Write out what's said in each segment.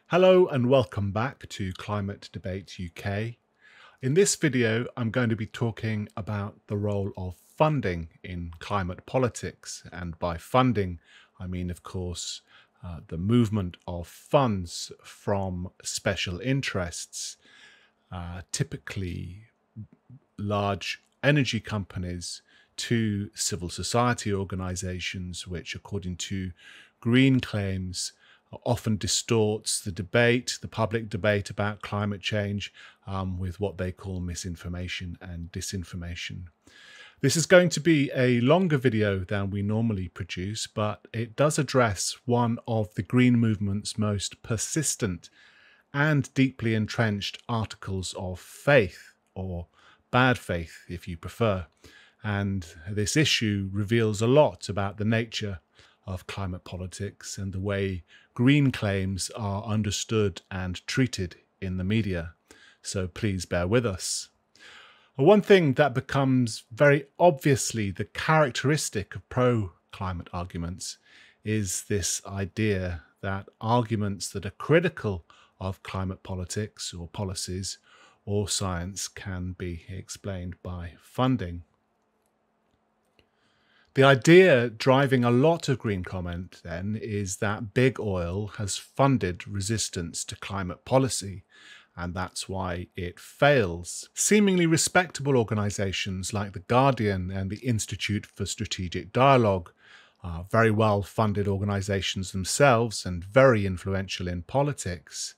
Hello and welcome back to Climate Debate UK. In this video, I'm going to be talking about the role of funding in climate politics. And by funding, I mean, of course, the movement of funds from special interests, typically large energy companies, to civil society organizations, which, according to green claims, often distorts the debate, the public debate about climate change, with what they call misinformation and disinformation. This is going to be a longer video than we normally produce, but it does address one of the green movement's most persistent and deeply entrenched articles of faith, or bad faith if you prefer. And this issue reveals a lot about the nature of climate politics and the way green claims are understood and treated in the media. So please bear with us. One thing that becomes very obviously the characteristic of pro-climate arguments is this idea that arguments that are critical of climate politics or policies or science can be explained by funding. The idea driving a lot of green comment, then, is that big oil has funded resistance to climate policy, and that's why it fails. Seemingly respectable organisations like The Guardian and the Institute for Strategic Dialogue are very well-funded organisations themselves and very influential in politics,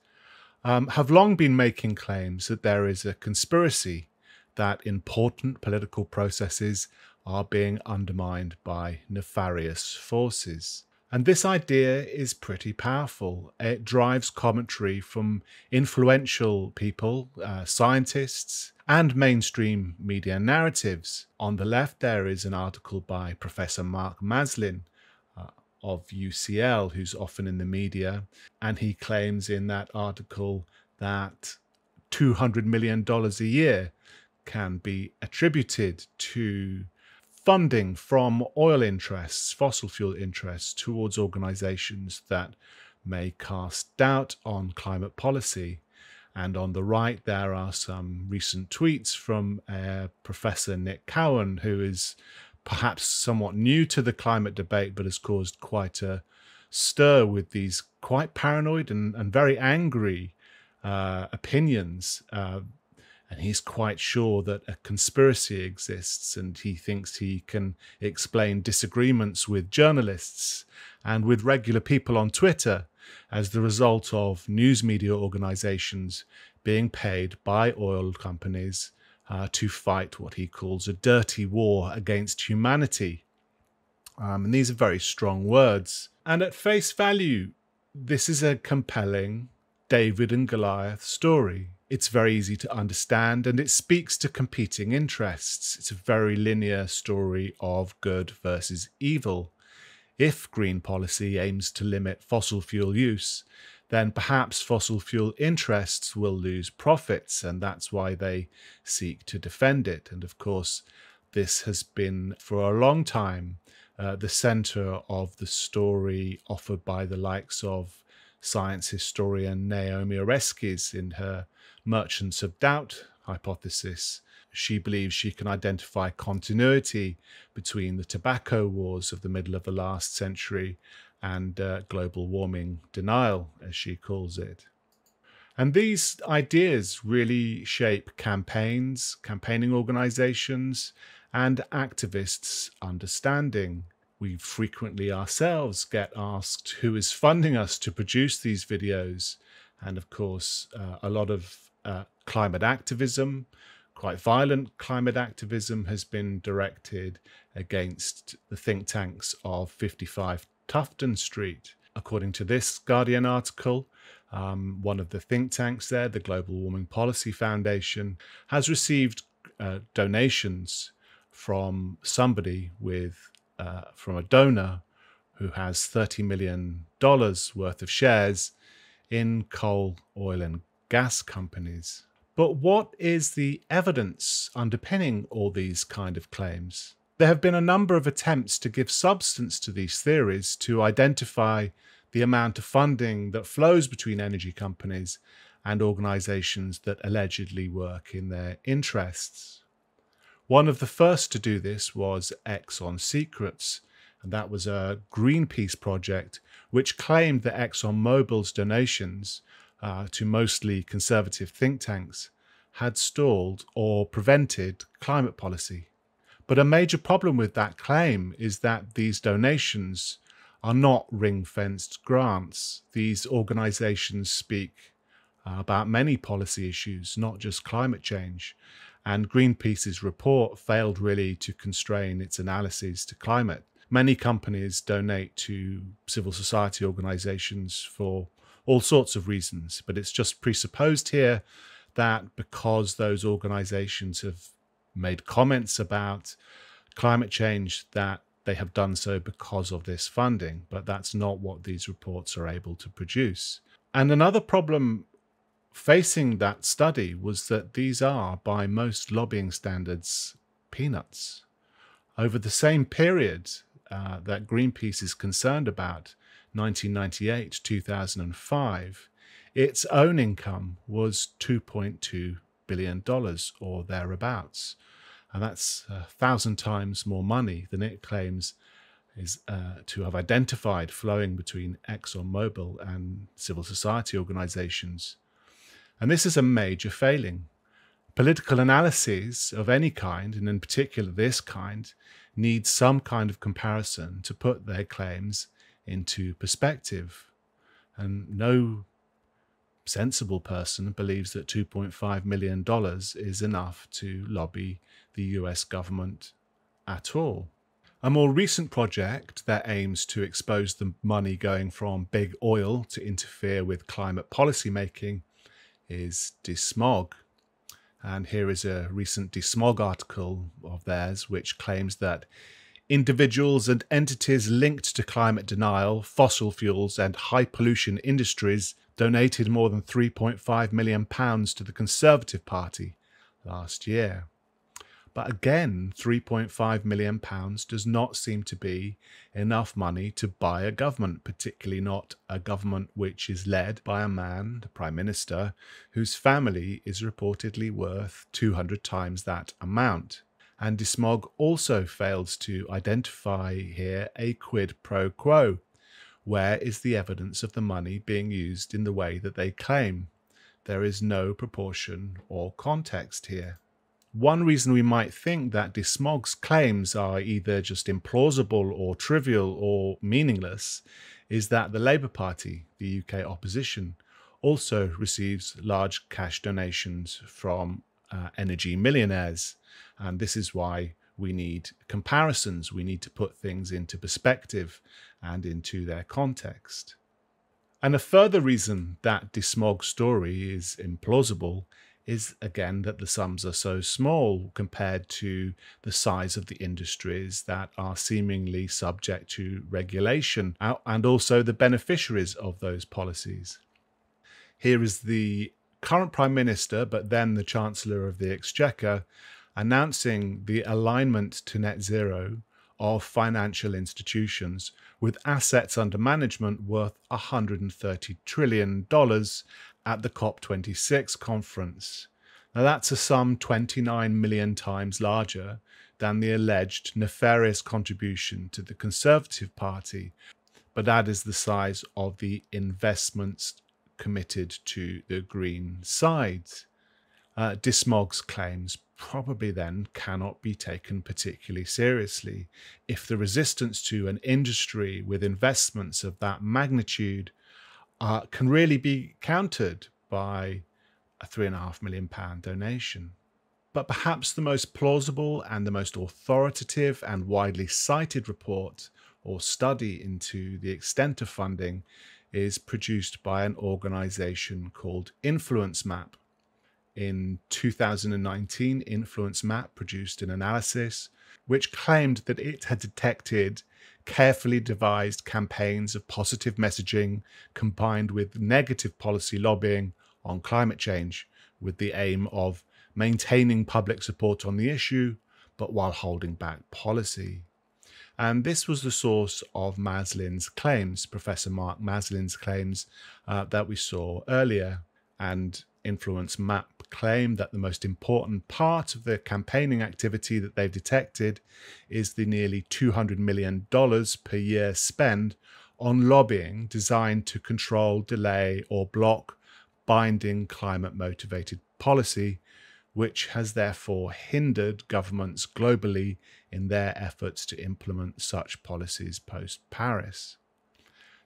have long been making claims that there is a conspiracy that important political processes are being undermined by nefarious forces. And this idea is pretty powerful. It drives commentary from influential people, scientists, and mainstream media narratives. On the left, there is an article by Professor Mark Maslin of UCL, who's often in the media, and he claims in that article that $200 million a year can be attributed to funding from oil interests, fossil fuel interests, towards organizations that may cast doubt on climate policy. And on the right, there are some recent tweets from Professor Nick Cowan, who is perhaps somewhat new to the climate debate, but has caused quite a stir with these quite paranoid and very angry opinions. And he's quite sure that a conspiracy exists, and he thinks he can explain disagreements with journalists and with regular people on Twitter as the result of news media organizations being paid by oil companies to fight what he calls a dirty war against humanity. And these are very strong words. And at face value, this is a compelling David and Goliath story. It's very easy to understand, and it speaks to competing interests. It's a very linear story of good versus evil. If green policy aims to limit fossil fuel use, then perhaps fossil fuel interests will lose profits, and that's why they seek to defend it. And of course, this has been for a long time the center of the story offered by the likes of science historian Naomi Oreskes in her Merchants of Doubt hypothesis. She believes she can identify continuity between the tobacco wars of the middle of the last century and global warming denial, as she calls it. And these ideas really shape campaigns, campaigning organizations, and activists' understanding. We frequently ourselves get asked who is funding us to produce these videos. And of course, a lot of climate activism, quite violent climate activism, has been directed against the think tanks of 55 Tufton Street. According to this Guardian article, one of the think tanks there, the Global Warming Policy Foundation, has received donations from somebody from a donor who has $30 million worth of shares in coal, oil, and gas companies. But what is the evidence underpinning all these kind of claims? There have been a number of attempts to give substance to these theories, to identify the amount of funding that flows between energy companies and organizations that allegedly work in their interests. One of the first to do this was Exxon Secrets, and that was a Greenpeace project which claimed that ExxonMobil's donations to mostly conservative think tanks had stalled or prevented climate policy. But a major problem with that claim is that these donations are not ring-fenced grants. These organizations speak about many policy issues, not just climate change. And Greenpeace's report failed really to constrain its analyses to climate. Many companies donate to civil society organizations for all sorts of reasons, but it's just presupposed here that because those organizations have made comments about climate change, that they have done so because of this funding, but that's not what these reports are able to produce. And another problem facing that study was that these are, by most lobbying standards, peanuts. Over the same period that Greenpeace is concerned about, 1998 2005, its own income was $2.2 billion or thereabouts. And that's 1,000 times more money than it claims is to have identified flowing between ExxonMobil and civil society organizations. And this is a major failing. Political analyses of any kind, and in particular this kind, need some kind of comparison to put their claims into perspective. And no sensible person believes that $2.5 million is enough to lobby the US government at all. A more recent project that aims to expose the money going from big oil to interfere with climate policy making is DeSmog. And here is a recent DeSmog article of theirs which claims that individuals and entities linked to climate denial, fossil fuels and high pollution industries donated more than £3.5 million to the Conservative Party last year. But again, £3.5 million does not seem to be enough money to buy a government, particularly not a government which is led by a man, the Prime Minister, whose family is reportedly worth 200 times that amount. And DeSmog also fails to identify here a quid pro quo. Where is the evidence of the money being used in the way that they claim? There is no proportion or context here. One reason we might think that DeSmog's claims are either just implausible or trivial or meaningless is that the Labour Party, the UK opposition, also receives large cash donations from energy millionaires. And this is why we need comparisons. We need to put things into perspective and into their context. And a further reason that DeSmog's story is implausible is again that the sums are so small compared to the size of the industries that are seemingly subject to regulation and also the beneficiaries of those policies. Here is the current Prime Minister, but then the Chancellor of the Exchequer, announcing the alignment to net zero of financial institutions with assets under management worth $130 trillion at the COP26 conference. Now that's a sum 29 million times larger than the alleged nefarious contribution to the Conservative Party, but that is the size of the investments committed to the green side. DeSmog's claims probably then cannot be taken particularly seriously if the resistance to an industry with investments of that magnitude can really be countered by a £3.5 million donation. But perhaps the most plausible and the most authoritative and widely cited report or study into the extent of funding is produced by an organisation called InfluenceMap. In 2019, InfluenceMap produced an analysis which claimed that it had detected carefully devised campaigns of positive messaging combined with negative policy lobbying on climate change with the aim of maintaining public support on the issue, but while holding back policy. And this was the source of Maslin's claims, Professor Mark Maslin's claims that we saw earlier. And Influence Map claimed that the most important part of the campaigning activity that they've detected is the nearly $200 million per year spend on lobbying designed to control, delay, or block binding climate-motivated policy, which has therefore hindered governments globally in their efforts to implement such policies post-Paris.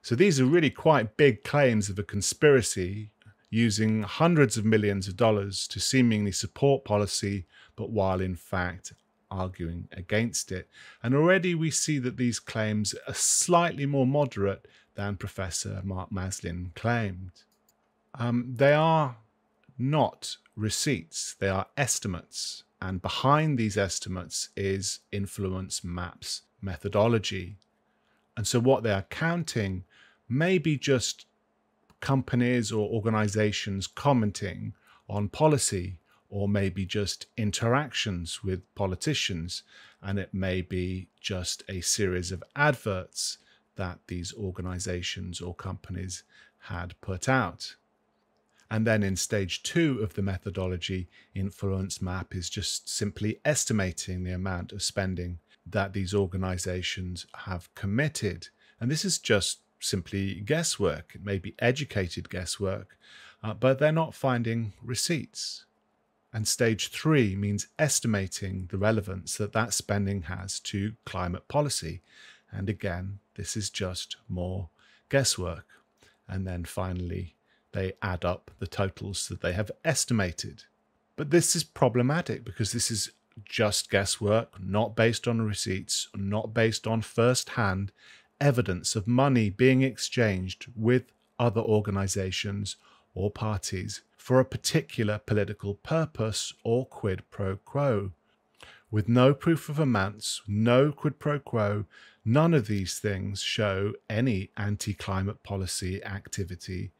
So these are really quite big claims of a conspiracy using hundreds of millions of dollars to seemingly support policy, but while in fact arguing against it. And already we see that these claims are slightly more moderate than Professor Mark Maslin claimed. They are not receipts, they are estimates. And behind these estimates is Influence Map's methodology. And so what they are counting may be just companies or organizations commenting on policy, or maybe just interactions with politicians, and it may be just a series of adverts that these organizations or companies had put out. And then in stage 2 of the methodology, Influence Map is just simply estimating the amount of spending that these organizations have committed. And this is just simply guesswork. It may be educated guesswork, but they're not finding receipts. And stage 3 means estimating the relevance that that spending has to climate policy. And again, this is just more guesswork. And then finally, they add up the totals that they have estimated. But this is problematic because this is just guesswork, not based on receipts, not based on first-hand evidence of money being exchanged with other organizations or parties for a particular political purpose or quid pro quo. With no proof of amounts, no quid pro quo, none of these things show any anti-climate policy activity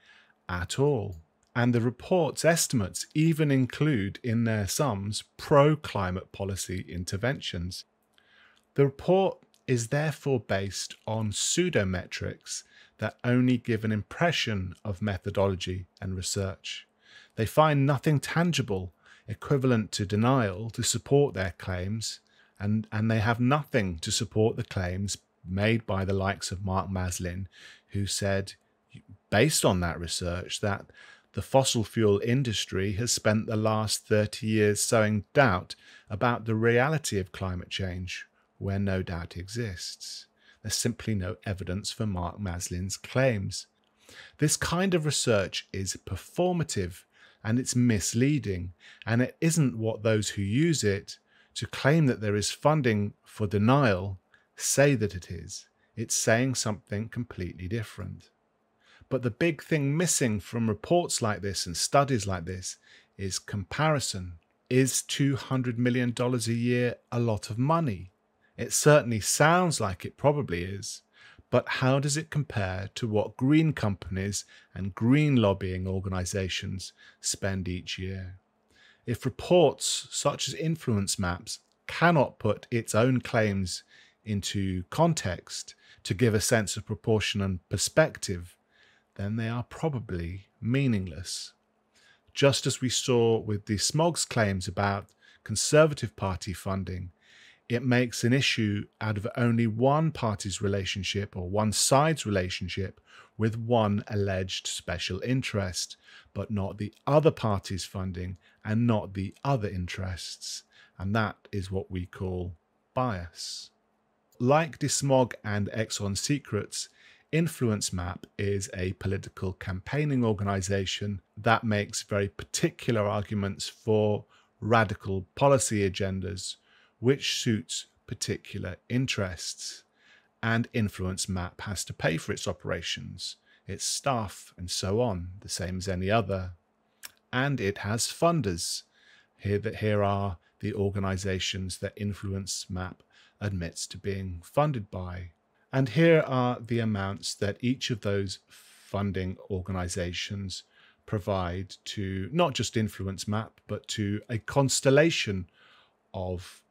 at all. And the report's estimates even include in their sums pro-climate policy interventions. The report is therefore based on pseudometrics that only give an impression of methodology and research. They find nothing tangible equivalent to denial to support their claims, and they have nothing to support the claims made by the likes of Mark Maslin, who said, based on that research, that the fossil fuel industry has spent the last 30 years sowing doubt about the reality of climate change, where no doubt exists. There's simply no evidence for Mark Maslin's claims. This kind of research is performative and it's misleading, and it isn't what those who use it to claim that there is funding for denial say that it is. It's saying something completely different. But the big thing missing from reports like this and studies like this is comparison. Is $200 million a year a lot of money? It certainly sounds like it probably is, but how does it compare to what green companies and green lobbying organizations spend each year? If reports such as Influence Maps cannot put its own claims into context to give a sense of proportion and perspective, then they are probably meaningless. Just as we saw with the Smog's claims about Conservative Party funding, it makes an issue out of only one party's relationship or one side's relationship with one alleged special interest, but not the other party's funding and not the other interests. And that is what we call bias. Like DeSmog and Exxon Secrets, Influence Map is a political campaigning organization that makes very particular arguments for radical policy agendas, which suits particular interests. And Influence Map has to pay for its operations, its staff, and so on, the same as any other. And it has funders. Here are the organizations that Influence Map admits to being funded by. And here are the amounts that each of those funding organizations provide to not just Influence Map, but to a constellation of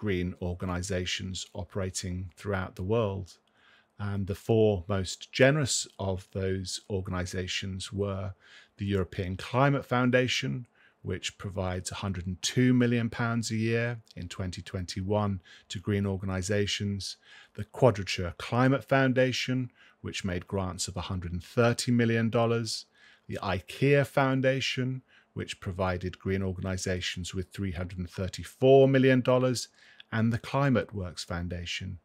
green organisations operating throughout the world. And the four most generous of those organisations were the European Climate Foundation, which provides £102 million a year in 2021 to green organisations, the Quadrature Climate Foundation, which made grants of $130 million, the IKEA Foundation, which provided green organisations with $334 million, and the Climate Works Foundation,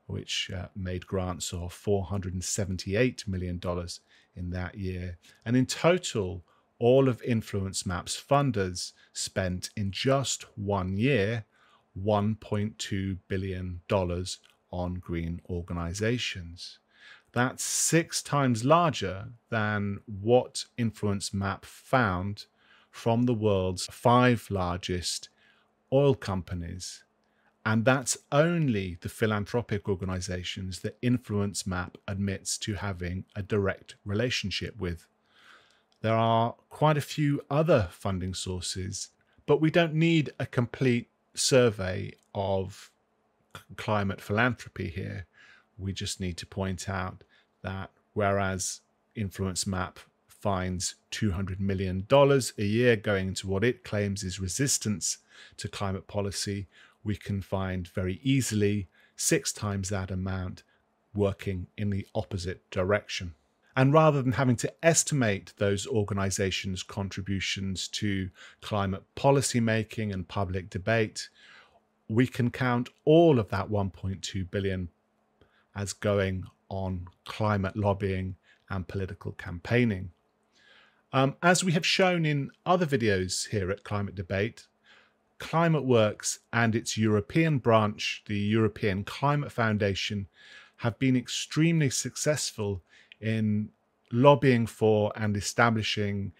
which made grants of $478 million in that year. And in total, all of InfluenceMap's funders spent in just 1 year $1.2 billion on green organizations. That's 6 times larger than what InfluenceMap found from the world's 5 largest oil companies. And that's only the philanthropic organizations that InfluenceMap admits to having a direct relationship with. There are quite a few other funding sources, but we don't need a complete survey of climate philanthropy here. We just need to point out that whereas InfluenceMap finds $200 million a year going into what it claims is resistance to climate policy, we can find very easily 6 times that amount working in the opposite direction. And rather than having to estimate those organizations' contributions to climate policy making and public debate, we can count all of that 1.2 billion as going on climate lobbying and political campaigning. As we have shown in other videos here at Climate Debate, Climate Works and its European branch, the European Climate Foundation, have been extremely successful in lobbying for and establishing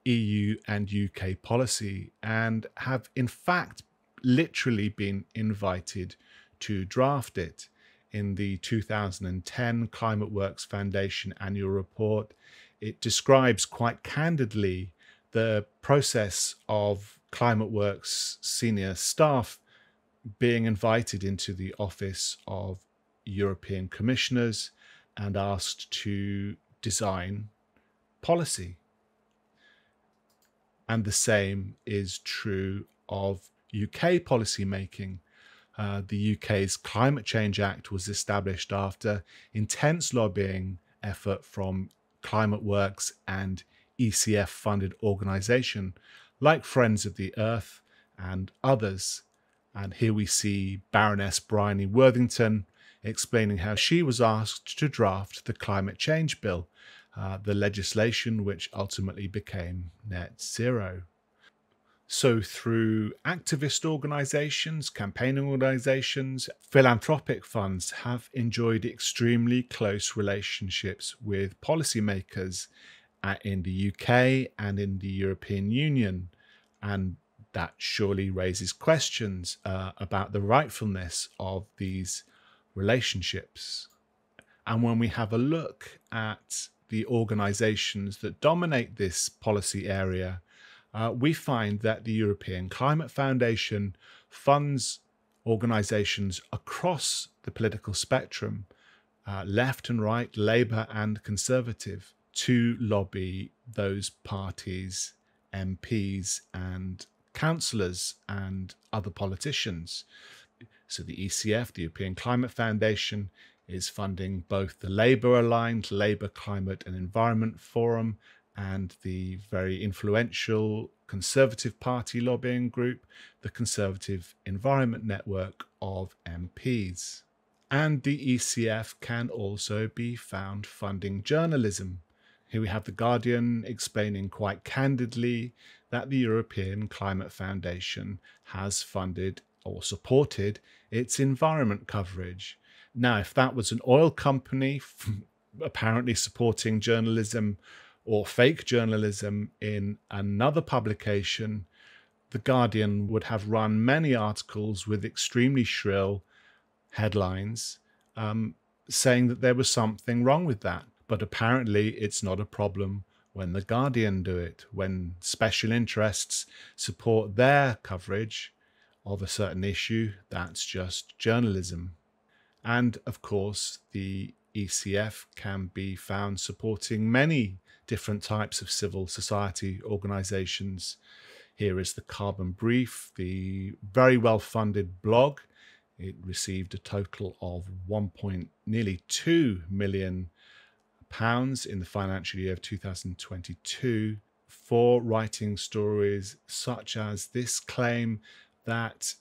EU and UK policy, and have in fact literally been invited to draft it. In the 2010 Climate Works Foundation annual report, it describes quite candidly the process of Climate Works senior staff being invited into the office of European commissioners and asked to design policy. And the same is true of UK policy making. The UK's Climate Change Act was established after intense lobbying effort from Climate Works and ECF funded organisation like Friends of the Earth and others. And here we see Baroness Bryony Worthington explaining how she was asked to draft the Climate Change Bill, the legislation which ultimately became net zero. So through activist organisations, campaigning organisations, philanthropic funds have enjoyed extremely close relationships with policymakers in the UK and in the European Union. And that surely raises questions about the rightfulness of these relationships. And when we have a look at the organisations that dominate this policy area, we find that the European Climate Foundation funds organisations across the political spectrum, left and right, Labour and Conservative, to lobby those parties' MPs and councillors and other politicians. So the ECF, the European Climate Foundation, is funding both the Labour-aligned Labour Climate and Environment Forum and the very influential Conservative Party lobbying group, the Conservative Environment Network of MPs. And the ECF can also be found funding journalism. Here we have The Guardian explaining quite candidly that the European Climate Foundation has funded or supported its environment coverage. Now, if that was an oil company apparently supporting journalism or fake journalism in another publication, The Guardian would have run many articles with extremely shrill headlines saying that there was something wrong with that. But apparently it's not a problem when The Guardian do it, when special interests support their coverage of a certain issue, that's just journalism. And of course, the ECF can be found supporting many different types of civil society organizations. Here is the Carbon Brief, the very well-funded blog. It received a total of nearly £2 million in the financial year of 2022 for writing stories such as this claim that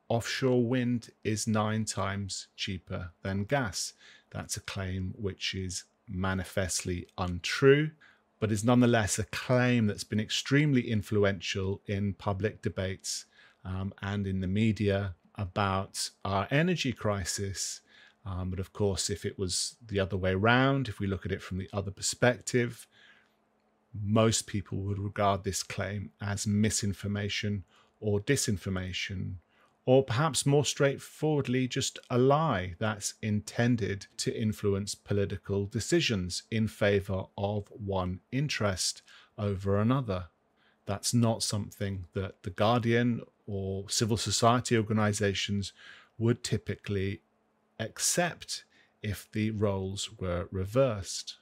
offshore wind is 9 times cheaper than gas. That's a claim which is manifestly untrue, but is nonetheless a claim that's been extremely influential in public debates and in the media about our energy crisis. But of course, if it was the other way around, if we look at it from the other perspective, most people would regard this claim as misinformation or disinformation, or perhaps more straightforwardly, just a lie that's intended to influence political decisions in favor of one interest over another. That's not something that The Guardian or civil society organizations would typically accept if the roles were reversed.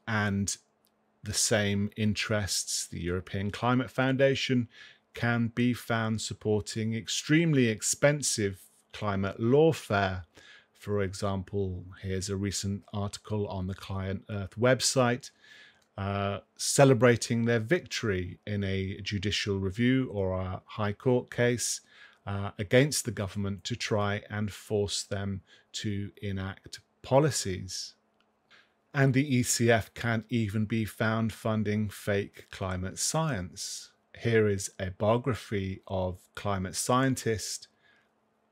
And the same interests, the European Climate Foundation, can be found supporting extremely expensive climate lawfare. For example, here's a recent article on the Client Earth website celebrating their victory in a judicial review or a high court case against the government to try and force them to enact policies. And the ECF can even be found funding fake climate science. Here is a biography of climate scientist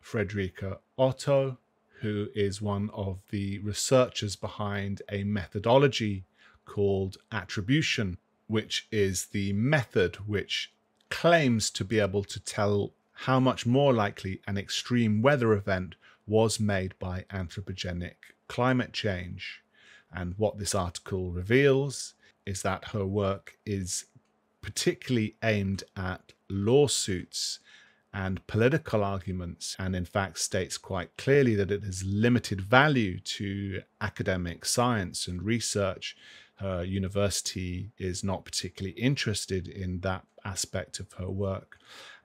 Friederike Otto, who is one of the researchers behind a methodology called attribution, which is the method which claims to be able to tell how much more likely an extreme weather event was made by anthropogenic climate change. And what this article reveals is that her work is particularly aimed at lawsuits and political arguments, and in fact states quite clearly that it has limited value to academic science and research. Her university is not particularly interested in that aspect of her work.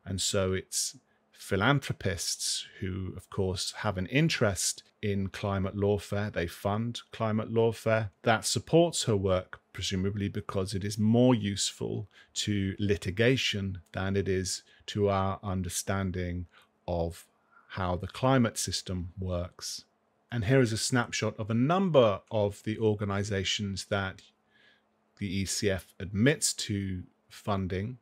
And so it's philanthropists who, of course, have an interest in climate lawfare. They fund climate lawfare that supports her work, presumably because it is more useful to litigation than it is to our understanding of how the climate system works. And here is a snapshot of a number of the organizations that the ECF admits to funding.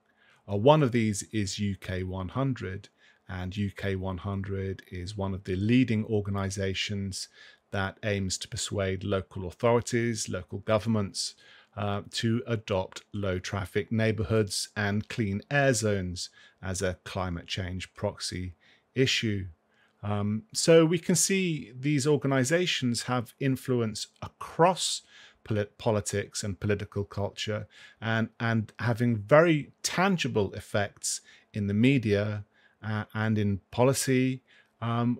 One of these is UK 100, and UK 100 is one of the leading organizations that aims to persuade local authorities, local governments, to adopt low traffic neighborhoods and clean air zones as a climate change proxy issue. So we can see these organizations have influence across politics and political culture, and having very tangible effects in the media and in policy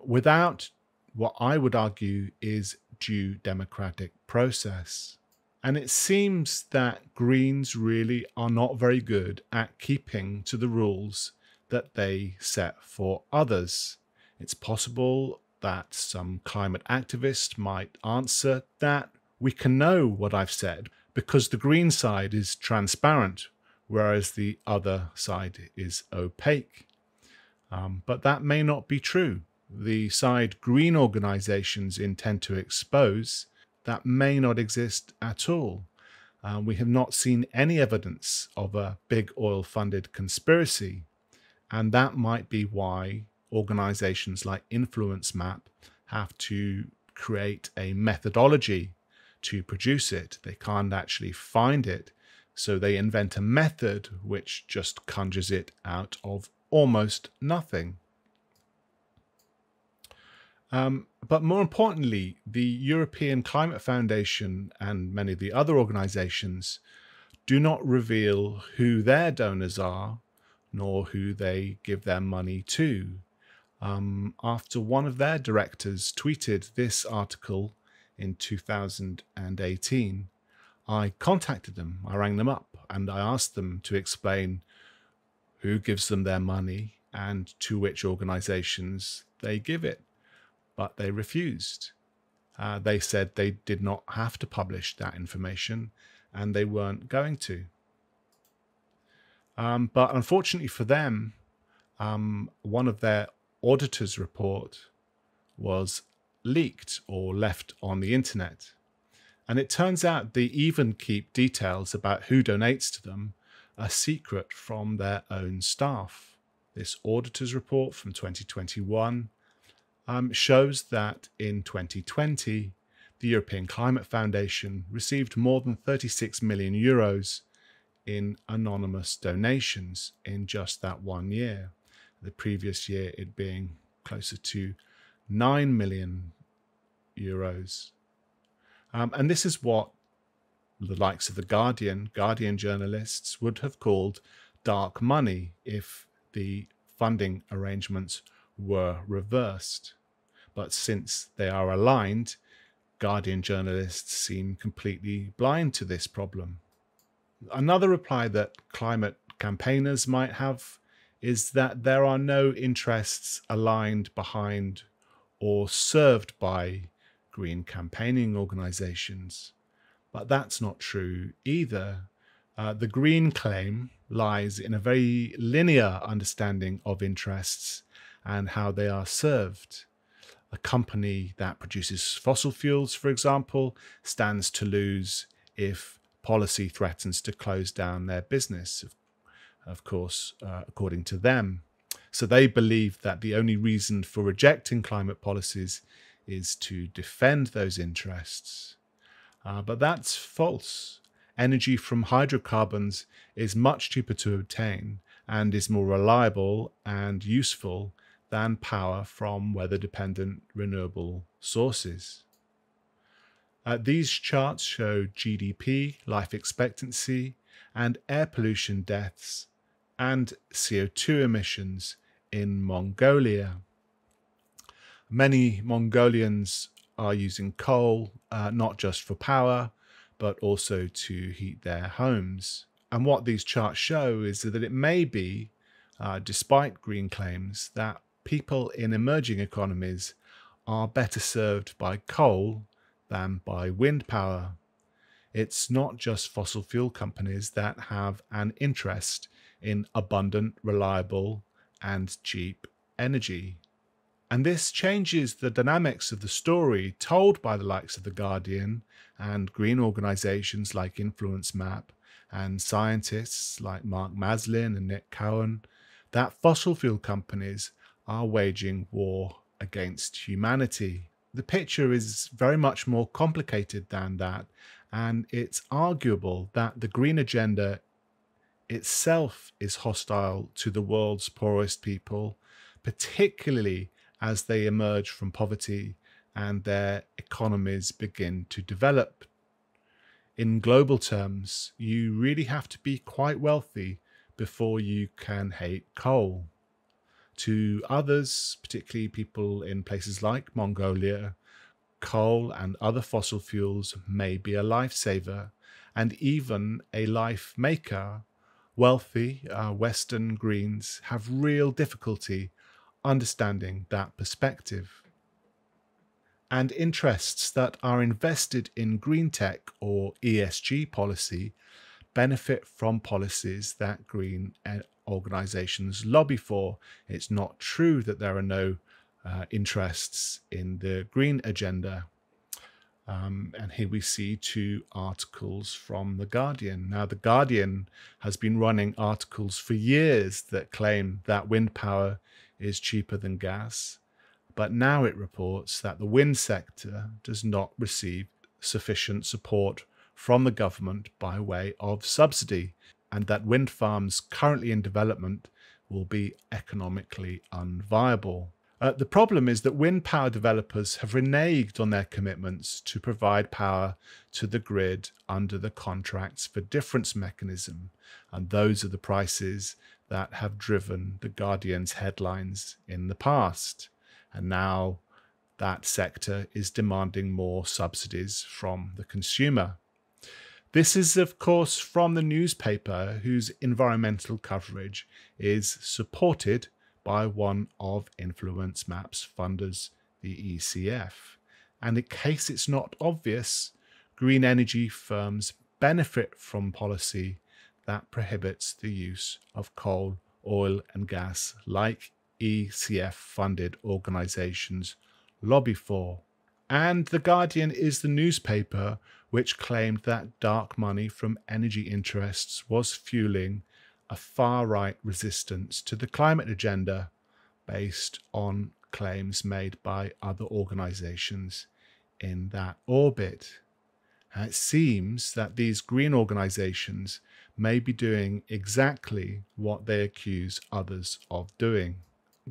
without what I would argue is due democratic process. And it seems that Greens really are not very good at keeping to the rules that they set for others. It's possible that some climate activist might answer that we can know what I've said because the Green side is transparent, whereas the other side is opaque. But that may not be true. The side Green organizations intend to expose, that may not exist at all. We have not seen any evidence of a big oil-funded conspiracy, and that might be why organizations like InfluenceMap have to create a methodology to produce it. They can't actually find it, so they invent a method which just conjures it out of almost nothing. But more importantly, the European Climate Foundation and many of the other organizations do not reveal who their donors are, nor who they give their money to. After one of their directors tweeted this article in 2018, I contacted them, I rang them up, and I asked them to explain who gives them their money and to which organizations they give it. But they refused. They said they did not have to publish that information and they weren't going to. But unfortunately for them, one of their auditor's report was leaked or left on the internet. And it turns out they even keep details about who donates to them a secret from their own staff. This auditor's report from 2021 shows that in 2020, the European Climate Foundation received more than 36 million euros in anonymous donations in just that 1 year. The previous year it being closer to 9 million euros. And this is what the likes of the Guardian journalists would have called dark money if the funding arrangements were reversed. But since they are aligned, Guardian journalists seem completely blind to this problem. Another reply that climate campaigners might have is that there are no interests aligned behind or served by green campaigning organizations. But that's not true either. The green claim lies in a very linear understanding of interests and how they are served. A company that produces fossil fuels, for example, stands to lose if policy threatens to close down their business, of course, according to them. So they believe that the only reason for rejecting climate policies is to defend those interests. But that's false. Energy from hydrocarbons is much cheaper to obtain and is more reliable and useful than power from weather-dependent renewable sources. These charts show GDP, life expectancy, and air pollution deaths and CO2 emissions in Mongolia. Many Mongolians are using coal, not just for power, but also to heat their homes. And what these charts show is that it may be, despite green claims, that people in emerging economies are better served by coal than by wind power. It's not just fossil fuel companies that have an interest in abundant, reliable, and cheap energy. And this changes the dynamics of the story told by the likes of The Guardian and green organizations like Influence Map and scientists like Mark Maslin and Nick Cowan, that fossil fuel companies are waging war against humanity. The picture is very much more complicated than that, and it's arguable that the green agenda itself is hostile to the world's poorest people, particularly as they emerge from poverty and their economies begin to develop. In global terms, you really have to be quite wealthy before you can hate coal. To others, particularly people in places like Mongolia, coal and other fossil fuels may be a lifesaver and even a life maker. Wealthy Western Greens have real difficulty understanding that perspective. And interests that are invested in green tech or ESG policy benefit from policies that green organizations lobby for. It's not true that there are no interests in the green agenda. And here we see two articles from The Guardian. Now, The Guardian has been running articles for years that claim that wind power is cheaper than gas, but now it reports that the wind sector does not receive sufficient support from the government by way of subsidy, and that wind farms currently in development will be economically unviable. The problem is that wind power developers have reneged on their commitments to provide power to the grid under the contracts for difference mechanism, and those are the prices that have driven the Guardian's headlines in the past. And now that sector is demanding more subsidies from the consumer. This is, of course, from the newspaper whose environmental coverage is supported by one of InfluenceMap's funders, the ECF. And in case it's not obvious, green energy firms benefit from policy that prohibits the use of coal, oil and gas like ECF-funded organisations lobby for. And The Guardian is the newspaper which claimed that dark money from energy interests was fueling a far-right resistance to the climate agenda based on claims made by other organisations in that orbit. And it seems that these green organisations may be doing exactly what they accuse others of doing.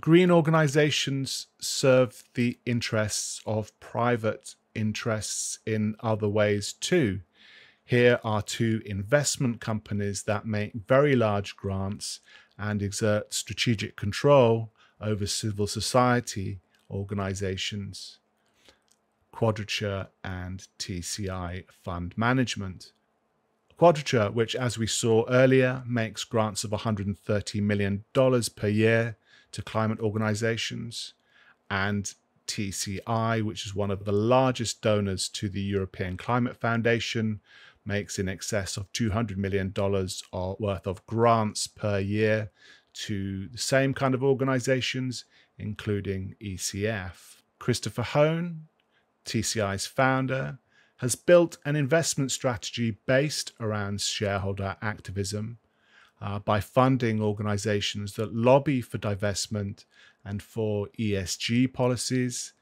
Green organisations serve the interests of private interests in other ways too. Here are two investment companies that make very large grants and exert strategic control over civil society organisations, Quadrature and TCI Fund Management. Quadrature, which as we saw earlier, makes grants of $130 million per year to climate organisations, and TCI, which is one of the largest donors to the European Climate Foundation, makes in excess of $200 million worth of grants per year to the same kind of organisations, including ECF. Christopher Hone, TCI's founder, has built an investment strategy based around shareholder activism by funding organisations that lobby for divestment and for ESG policies.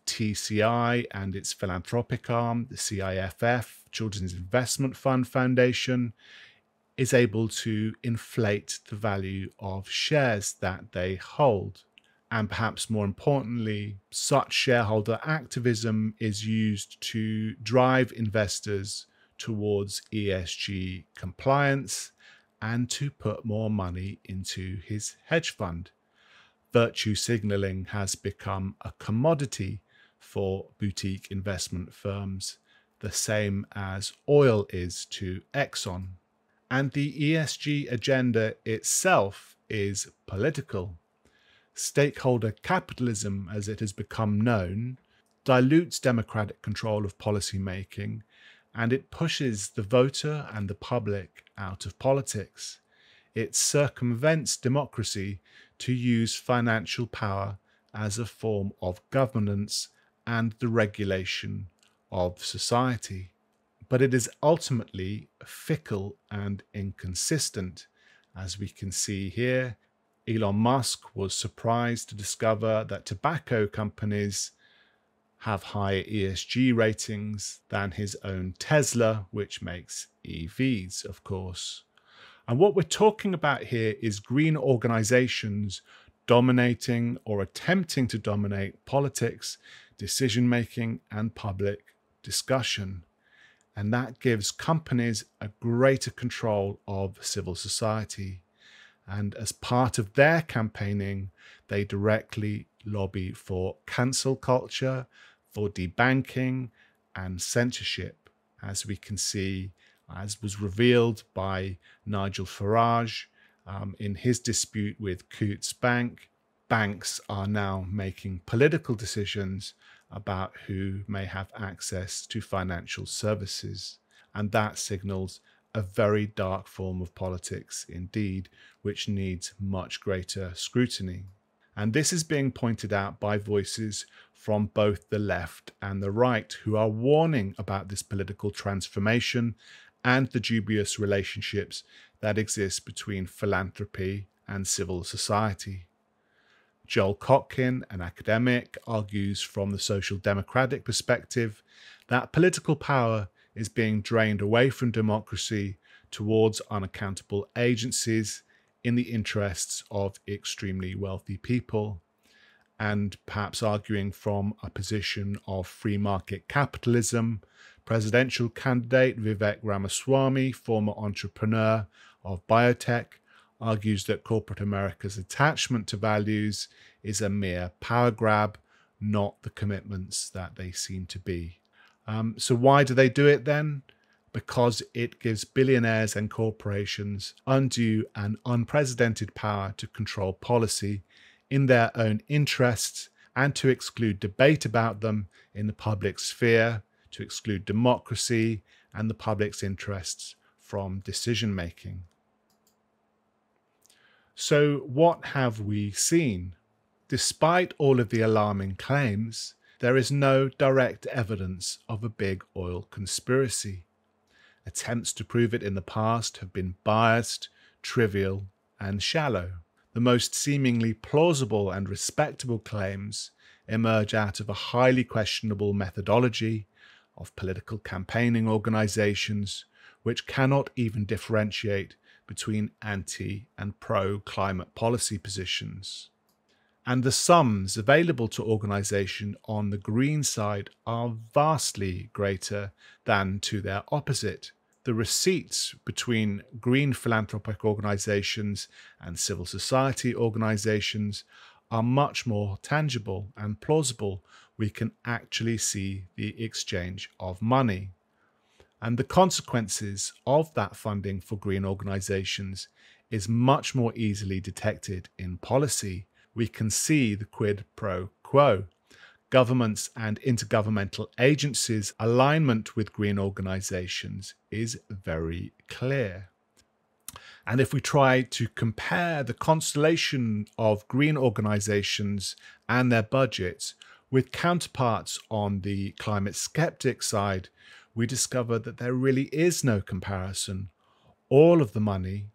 TCI and its philanthropic arm, the CIFF, Children's Investment Fund Foundation, is able to inflate the value of shares that they hold. And perhaps more importantly, such shareholder activism is used to drive investors towards ESG compliance and to put more money into his hedge fund. Virtue signaling has become a commodity for boutique investment firms, the same as oil is to Exxon. And the ESG agenda itself is political. Stakeholder capitalism, as it has become known, dilutes democratic control of policy making, and it pushes the voter and the public out of politics. It circumvents democracy to use financial power as a form of governance and the regulation of society. But it is ultimately fickle and inconsistent. As we can see here, Elon Musk was surprised to discover that tobacco companies have higher ESG ratings than his own Tesla, which makes EVs, of course. And what we're talking about here is green organizations dominating or attempting to dominate politics, decision-making, and public discussion. And that gives companies a greater control of civil society. And as part of their campaigning, they directly lobby for cancel culture, for debanking and censorship, as we can see, as was revealed by Nigel Farage in his dispute with Coutts Bank. Banks are now making political decisions about who may have access to financial services, and that signals a very dark form of politics indeed, which needs much greater scrutiny. And this is being pointed out by voices from both the left and the right who are warning about this political transformation and the dubious relationships that exist between philanthropy and civil society. Joel Kotkin, an academic, argues from the social democratic perspective that political power is being drained away from democracy towards unaccountable agencies in the interests of extremely wealthy people. and perhaps arguing from a position of free market capitalism, presidential candidate Vivek Ramaswamy, former entrepreneur of biotech, argues that corporate America's attachment to values is a mere power grab, not the commitments that they seem to be. So why do they do it then? Because it gives billionaires and corporations undue and unprecedented power to control policy in their own interests and to exclude debate about them in the public sphere, to exclude democracy and the public's interests from decision making. So what have we seen? Despite all of the alarming claims, there is no direct evidence of a big oil conspiracy. Attempts to prove it in the past have been biased, trivial, and shallow. The most seemingly plausible and respectable claims emerge out of a highly questionable methodology of political campaigning organizations, which cannot even differentiate between anti and pro-climate policy positions. And the sums available to organization on the green side are vastly greater than to their opposite. The receipts between green philanthropic organizations and civil society organizations are much more tangible and plausible. We can actually see the exchange of money. And the consequences of that funding for green organizations is much more easily detected in policy. We can see the quid pro quo. Governments and intergovernmental agencies' alignment with green organizations is very clear. And if we try to compare the constellation of green organizations and their budgets with counterparts on the climate skeptic side, we discover that there really is no comparison. All of the money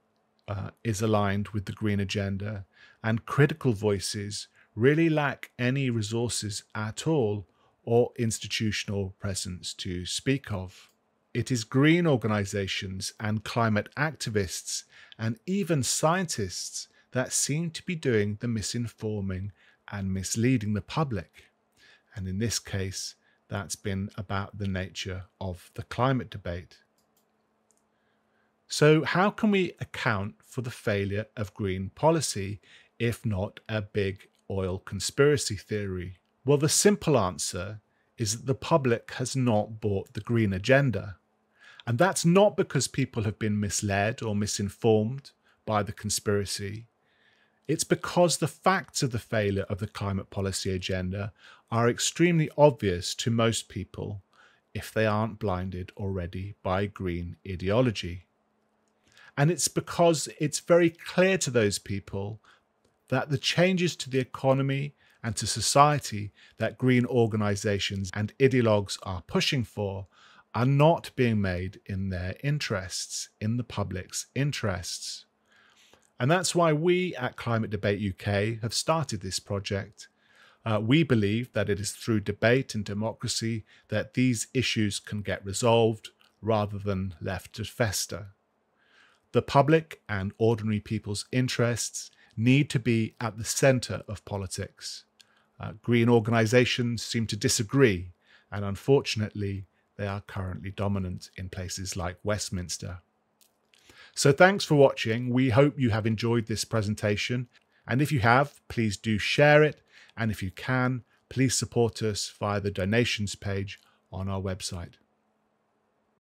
is aligned with the green agenda, and critical voices really lack any resources at all or institutional presence to speak of. It is green organizations and climate activists and even scientists that seem to be doing the misinforming and misleading the public. And in this case, that's been about the nature of the climate debate. So how can we account for the failure of green policy if not a big oil conspiracy theory? Well, the simple answer is that the public has not bought the green agenda. And that's not because people have been misled or misinformed by the conspiracy. It's because the facts of the failure of the climate policy agenda are extremely obvious to most people if they aren't blinded already by green ideology. And it's because it's very clear to those people that the changes to the economy and to society that green organizations and ideologues are pushing for are not being made in their interests, in the public's interests. And that's why we at Climate Debate UK have started this project. We believe that it is through debate and democracy that these issues can get resolved rather than left to fester. The public and ordinary people's interests need to be at the centre of politics. Green organisations seem to disagree, and unfortunately, they are currently dominant in places like Westminster. So thanks for watching. We hope you have enjoyed this presentation. And if you have, please do share it. And if you can, please support us via the donations page on our website.